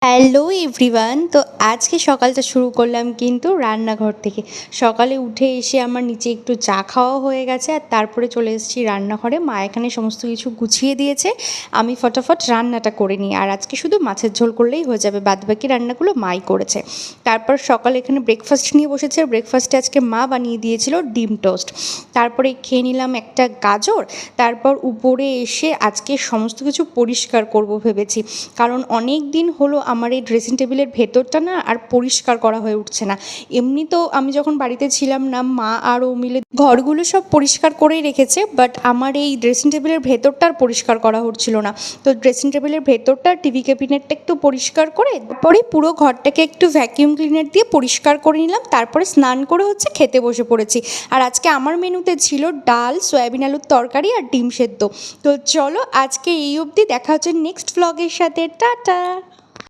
Hello everyone. তো আজকে সকালটা শুরু করলাম কিন্তু রান্নাঘর থেকে। সকালে উঠে এসে আমার নিচে একটু চা খাওয়া হয়ে গেছে, আর তারপরে চলে এসেছি রান্নাঘরে। মা এখানে সমস্ত কিছু গুছিয়ে দিয়েছে, আমি ফটাফট রান্নাটা করে নিই। আর আজকে শুধু মাছের ঝোল করলেই হয়ে যাবে, বাদবাকি রান্নাগুলো মাই করেছে। তারপর সকালে এখানে ব্রেকফাস্ট নিয়ে বসেছে। ব্রেকফাস্টে আজকে মা বানিয়ে দিয়েছিল ডিম টোস্ট। তারপরে খেয়ে নিলাম একটা গাজর। তারপর উপরে এসে আজকে সমস্ত কিছু পরিষ্কার করব ভেবেছি, কারণ অনেক দিন হলো আমার এই ড্রেসিং টেবিলের ভেতরটা না আর পরিষ্কার করা হয়ে উঠছে না। এমনিতেও আমি যখন বাড়িতে ছিলাম না, মা আর ও মিলে ঘরগুলো সব পরিষ্কার করেই রেখেছে, বাট আমার এই ড্রেসিং টেবিলের ভেতরটা আর পরিষ্কার করা হচ্ছিল না। তো ড্রেসিং টেবিলের ভেতরটা, টিভি ক্যাবিনেটটা একটু পরিষ্কার করে তারপরে পুরো ঘরটাকে একটু ভ্যাকিউম ক্লিনার দিয়ে পরিষ্কার করে নিলাম। তারপরে স্নান করে খেতে বসে পড়েছি। আর আজকে আমার মেনুতে ছিল ডাল, সয়াবিন আলুর তরকারি আর ডিম সেদ্ধ। তো চলো আজকে এই অবধি, দেখা হচ্ছে নেক্সট ভ্লগের সাথে। টাটা।